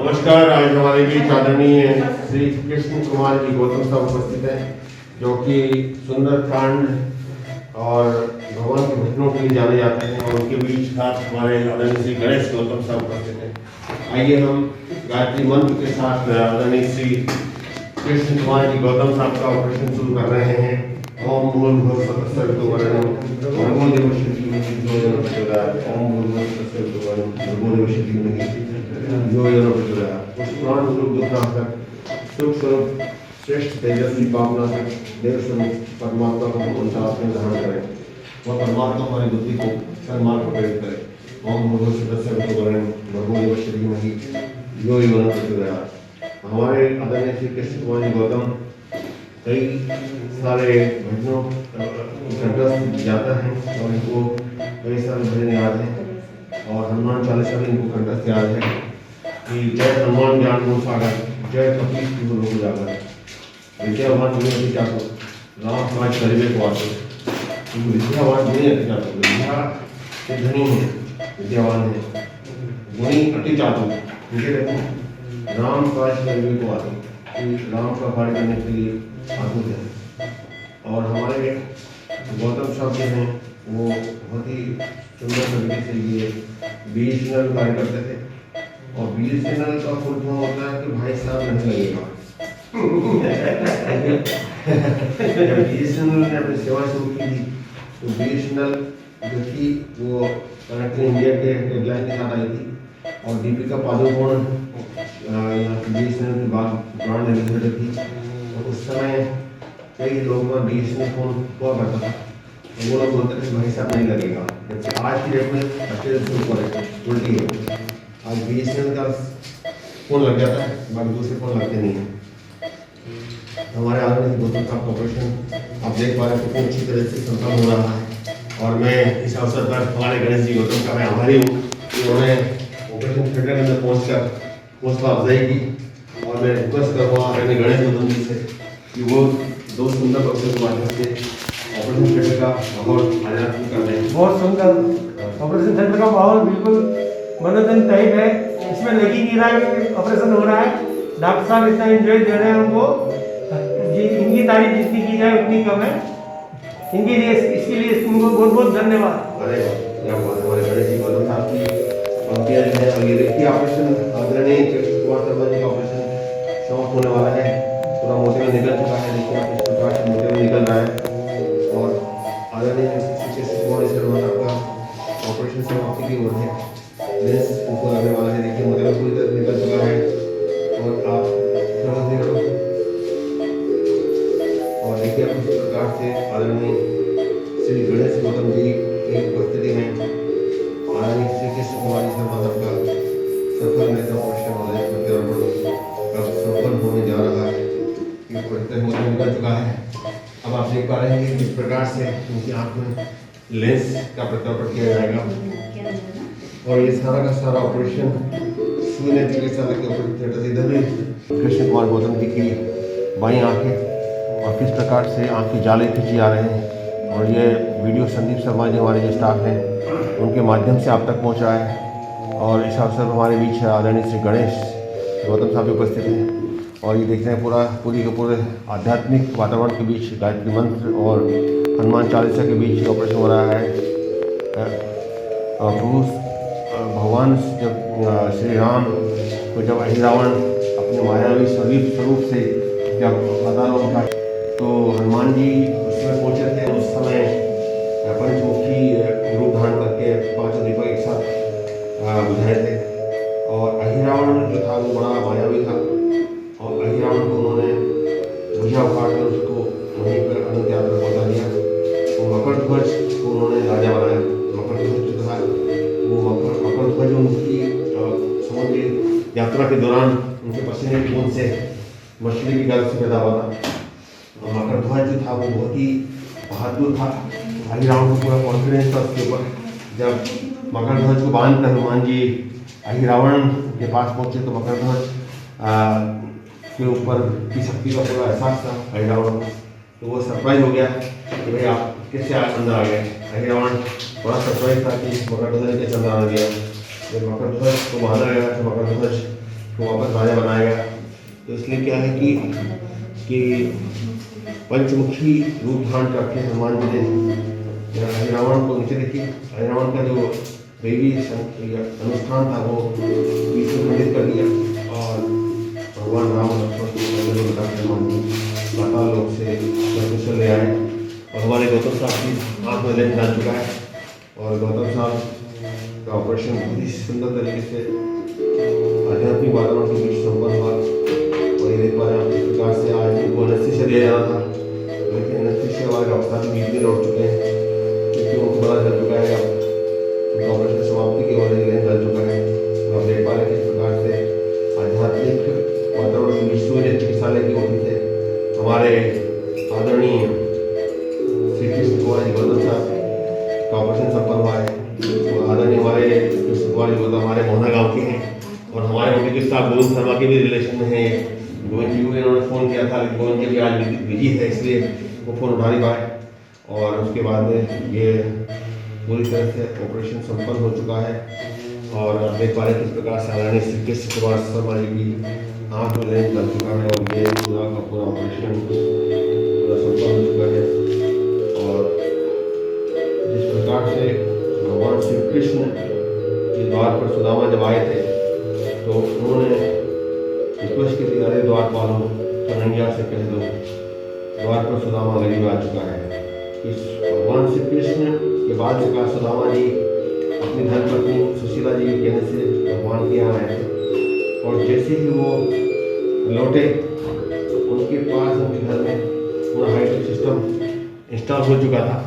नमस्कार। आज हमारे बीच आदरणीय श्री कृष्ण कुमार जी गौतम साहब उपस्थित हैं, जो कि सुंदरकांड और भगवान के भजनों के लिए जाने जाते हैं। और उनके बीच साथ हमारे आदरणीय श्री गणेश गौतम साहब उपस्थित हैं। आइए हम गायत्री मंत्र के साथ आदरणीय श्री कृष्ण कुमार जी गौतम साहब का ऑपरेशन शुरू कर रहे हैं। ओम भूर्भुवः स्वः सर्वतोवरेण्यं भर्गो देवस्य धीमहि धियो यो न प्रचोदयात्। ओम भूर्भुवः स्वः सर्वतोवरेण्यं भर्गो देवस्य धीमहि धियो यो न प्रचोदयात्। उस प्राण स्वरूप दुखनाशक सुख स्वरूप श्रेष्ठ तेजस्वी पावनाशक देव स्वरूप परमात्मा को उनका में धारण करें। वह परमात्मा हमारी बुद्धि को सन्मार्ग पर प्रेरित करे। ओम भूर्भुवः स्वः सर्वतोवरेण्यं भर्गो देवस्य धीमहि धियो यो न प्रचोदयात्। हमारे आदरणीय श्री कृष्ण कुमार जी गौतम कई सारे भजनों कंठस्थ जाता है और इनको कई सारे भजन याद हैं। और हनुमान चालीसा भी इनको कंठस्थ याद है कि जय हनुमान ज्ञान गुण सागर, जय कपीश तिहु लोक उजागर, विद्यावान गुणी जातो, राम समाज करिबे को आतो। विद्यावान गुणी अति जातो, विद्या के धनी है, विद्यावान है, गुणी अति जातो, राम काज करिबे को आतो, राम का कार्य करने के लिए आतुर है। और हमारे गौतम साहब जो हैं वो बहुत ही सुंदर तरीके से ये BSNL कार्य करते थे। और BSNL का फुल फॉर्म होता है कि भाई साहब नहीं लगेगा। जब BSNL ने अपनी सेवा शुरू की थी तो BSNL जो थी वो कनेक्टिंग इंडिया के हेडलाइन के साथ आई थी। और दीपिका पादुकोण BSNL की ब्रांड एम्बेसडर थी। और उस समय कई लोगों का BSNL फोन हुआ करता था तो वो लोग बोलते थे भाई साहब नहीं लगेगा। जबकि आज की डेट में अच्छे से शुरू करें उल्टी है। आज BSNL का फोन लग जाता है, बाकी दूसरे फोन लगते नहीं हैं। हमारे आदरणीय गौतम साहब ऑपरेशन आप देख पा रहे हैं कितनी अच्छी तरह से संपन्न हो रहा है। और मैं इस अवसर पर हमारे गणेश जी गौतम का मैं आभारी हूँ कि उन्होंने ऑपरेशन थिएटर के अंदर पहुँचकर हौसला अफजाई की। और मैं रिक्वेस्ट करूँगा आदरणीय गणेश गौतम जी से कि वो दो सुंदर बक्सों के माध्यम से ऑपरेशन थिएटर का माहौल आध्यात्मिक कर दें। बहुत सुंदर ऑपरेशन थिएटर का माहौल बिल्कुल मनोरंजन टाइप है। इसमें लगी नहीं रहा है कि ऑपरेशन हो रहा है। डॉक्टर साहब इतना एंजॉय दे रहे हैं हमको, इनकी तारीफ जितनी की जाए उतनी कम है। इनके लिए इसके लिए इनको बहुत बहुत धन्यवाद। अरे हमारे गणेश जी गौतम साहब की पंक्तियाँ जो है। और ये देखिए ऑपरेशन आदरणीय कृष्ण कुमार शर्मा जी का ऑपरेशन समाप्त होने वाला है। पूरा मोटे में निकल चुका है। देखिए आप इस प्रकार से मोटे में निकल रहा है। और आदरणीय कृष्ण कुमार शर्मा साहब का ऑपरेशन समाप्ति की ओर है। लेंस ऊपर आने वाला है। देखिए मोटे में पूरी तरह निकल चुका है। और आप और देखिए आप इस प्रकार से आदरणीय श्री गणेश गौतम जी की उपस्थिति में आदरणीय श्री कृष्ण कुमार शर्मा साहब का सफल नेत्र ऑपरेशन हृदय प्रत्यारोपण अब सफल होने जा रहा है। ये प्रत्यारोपण निकल चुका है। अब आप देख पा रहे हैं कि किस प्रकार से उनकी आंख में लेंस का प्रत्यारोपण किया जाएगा। और ये सारा का सारा ऑपरेशन सुई नेत्र के साथ ऑपरेशन थिएटर से इधर भी कृष्ण कुमार गौतम जी की बाई आंखें और किस प्रकार से आंख की जाले खींची जा रहे हैं। और ये वीडियो संदीप शर्मा जी हमारे जो स्टाफ हैं उनके माध्यम से आप तक पहुंच रहा है। और इस अवसर पर हमारे बीच आदरणीय श्री गणेश गौतम साहब भी उपस्थित हैं। और ये देखते हैं पूरी के पूरे आध्यात्मिक वातावरण के बीच गायत्री मंत्र और हनुमान चालीसा के बीच ऑपरेशन हो रहा है। प्रभु भगवान जब श्री राम को जब अहिरावण अपने मायावी स्वरूप से जब पतालों उठा तो हनुमान जी उसमें पहुंचे थे। उस समय पंचमुखी रूप धारण करके पांचों दीपक एक साथ बुझाए थे। और अहिरावण जो था वो बड़ा मायावी था। और अहिरावण को उन्होंने भुजा उठाकर उसको वहीं पर अनंत यात्रा पहुँचा दिया। वो मकर ध्वज को उन्होंने राजा बनाया। मकर ध्वज जो था वो मकर ध्वज उनकी समुद्री यात्रा के दौरान उनके पसीने की बूंद से मछली की गल से पैदा हुआ था। मकर ध्वज जो था वो बहुत ही बहादुर था। अहिरावण को पूरा कॉन्फिडेंस था उसके ऊपर। जब मकर ध्वज को बांधकर हनुमान जी अहिरावण के पास पहुंचे तो मकर ध्वज के ऊपर की शक्ति का पूरा एहसास था अहिरावण को। तो वो सरप्राइज हो गया कि भाई आप कैसे अंदर आ गए। अहिरावण बड़ा सरप्राइज था कि मकर ध्वज कैसे अंदर आ गया। जब मकर ध्वज को बांधा गया तो मकर ध्वज को वापस राजा बनाया गया। तो इसलिए क्या है कि पंचमुखी रूप धारण करके हनुमान जी ने रावण को नीचे देखिए, रावण का जो देवी अनुष्ठान था वो बीच में खंडित कर दिया और भगवान राम लक्ष्मण पाताल लोक से कुशल ले आए और हमारे गौतम साहब की हाथ में लेन डाल चुका है और गौतम साहब का ऑपरेशन बहुत ही सुंदर तरीके से आध्यात्मिक वातावरण के बीच संपन्न हुआ और ये देख पा रहे हैं इस प्रकार से आज इनको एनेस्थीसिया दिया जाना था, लेकिन एनेस्थीसिया वाले अवस्था भी बीच में लौट चुके हैं क्योंकि उनको पता चल चुका है अब ऑपरेशन समाप्ति की ओर लेन डाल चुका है। तो आप देख पा रहे हैं किस प्रकार से आध्यात्मिक वातावरण के बीच सूर्य चिकित्सालय की ओर से हमारे आदरणीय श्री कृष्ण कुमार जी गौतम साहब का ऑपरेशन संपन्न हुआ है। तो आदरणीय हमारे कृष्ण कुमार जी गौतम हमारे मोहना गांव के हैं और हमारे उनके साथ गोविंद शर्मा के भी रिलेशन में है। गोविंद जी को इन्होंने फ़ोन किया था लेकिन गोविंद जी भी आज बिजी है इसलिए वो फ़ोन उठा नहीं पाए और उसके बाद में ये पूरी तरह से ऑपरेशन संपन्न हो चुका है और आप देख पा रहे किस प्रकार से आदरणीय श्री कृष्ण कुमार शर्मा जी की आँख में लेंस लग चुका है और ये पूरा का पूरा ऑपरेशन पूरा संपन्न हो चुका है। और जिस प्रकार से भगवान श्री कृष्ण के द्वार पर सुदामा जब आए थे तो उन्होंने रिक्वेस्ट की थी, अरे द्वारपालों कन्हैया से कह दो द्वार पर सुदामा गरीब आ चुका है। इस भगवान श्री कृष्ण के बाद में कहा सुदामा जी अपनी धर्मपत्नी सुशीला जी के कहने से भगवान के यहाँ आए थे और जैसे ही वो लौटे उनके पास उनके घर में पूरा हाईटेक सिस्टम इंस्टॉल हो चुका था।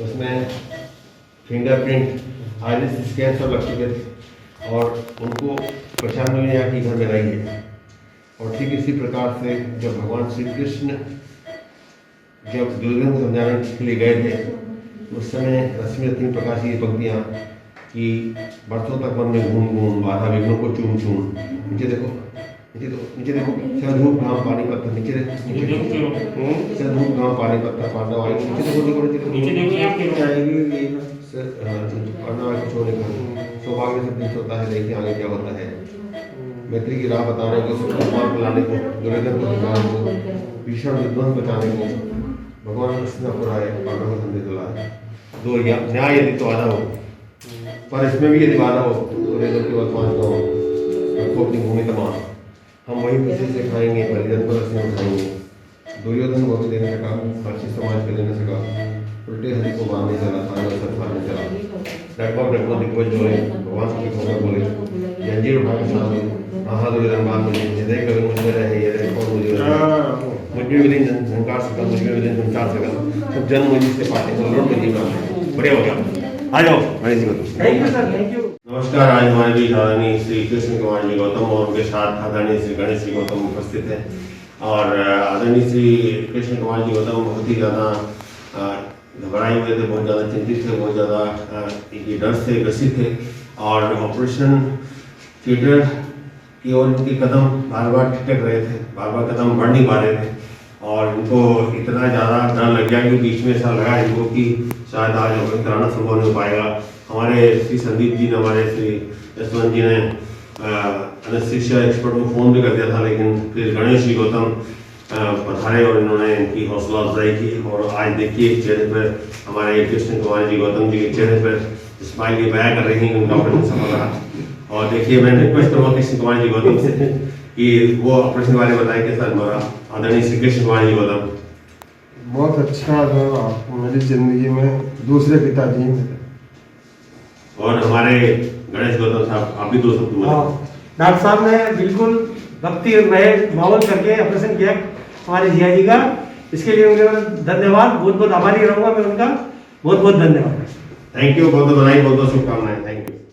उसमें फिंगरप्रिंट आइरिस स्कैन सब लग चुके थे और उनको परेशानी नहीं आया कि घर में रहिए। और ठीक इसी प्रकार से जब भगवान श्री कृष्ण जब दुर्योधन को समझाने के लिए गए थे उस समय रश्मि 3 प्रकार की पंक्तियाँ कि बरसों तक मन में घूम घूम बाधा विघ्नों को चूम चूम। नीचे देखो नीचे देखो धूप घाम पानी पत्थर नीचे देखो धूप घाम पानी पत्थर पांडव आई नीचे देखो पांडव आई छोड़ने का सौभाग्य से दिन होता है। देखिए आगे क्या होता है। मैत्री की राह बताने को भगवान को लाने को दुर्योधन को दिखाने को भीषण विध्वंस बचाने को भगवान कृष्ण को आए पांडव को संदेश दिलाए। दो न्याय यदि तो आधा हो पर इसमें भी यदि बाधा हो तो वेदों के वर्तमान को रखो अपनी भूमि तमाम हम वही खुशी से खाएंगे परिजन को रस्म खाएंगे। दुर्योधन को भी देने सका साक्षी समाज के लेने सका उल्टे हरि को मारने चला पांडव संसार में चला डगमग दिग्गज जोड़े भगवान की घोड़ा बोले जंजीर उठा के सामने महादुर्योधन बात मुझे हृदय कभी मुझे रहे ये कौन मुझे मिली झंकार सकल मुझे मिली झंकार सकल सब जन्म मुझे से पाते हैं लौट में जीवन बढ़िया हो गया। आ जाओ गणेश जी को thank you sir, thank you. नमस्कार। आज हमारे बीच आदरणीय श्री कृष्ण कुमार जी गौतम और उनके साथ आदरणीय श्री गणेश जी गौतम उपस्थित हैं और आदरणीय श्री कृष्ण कुमार जी गौतम बहुत ही ज़्यादा घबराए हुए थे, बहुत ज़्यादा चिंतित थे, बहुत ज़्यादा ये डर से ग्रसित थे और ऑपरेशन थिएटर की ओर इनके कदम बार बार ठिठक रहे थे, बार बार कदम बढ़ नहीं पा रहे थे और इनको इतना ज़्यादा डर लग गया कि बीच में ऐसा लगा इनको कि शायद आज ऑपरेशन कराना संभव नहीं हो पाएगा। हमारे श्री संदीप जी ने हमारे श्री यशवंत जी ने एनेस्थीसिया एक्सपर्ट को फ़ोन भी कर दिया था लेकिन फिर गणेश जी गौतम पधारे और इन्होंने इनकी हौसला अफजाई की और आज देखिए चेहरे पर हमारे कृष्ण कुमार जी गौतम जी के चेहरे पर स्माइल ये बयां कर रही हैं कि उनका ऑपरेशन सफल रहा। और देखिए मैं रिक्वेस्ट करूँगा कृष्ण कुमार जी गौतम से कि वो ऑपरेशन बारे में बताएं कैसा अनुभव रहा। आदरणीय श्री कृष्ण कुमार जी गौतम। बहुत अच्छा अनुभव मेरी जिंदगी में दूसरे पिताजी मेरे। और हमारे गणेश गौतम साहब आप भी 2 शब्द बोलें। डॉक्टर साहब ने बिल्कुल भक्ति में माहौल करके ऑपरेशन किया हमारे जिया जी का, इसके लिए उनका धन्यवाद, बहुत बहुत आभारी रहूँगा मैं उनका, बहुत बहुत धन्यवाद। थैंक यू, बहुत बहुत बधाई, बहुत बहुत शुभकामनाएं। Thank you.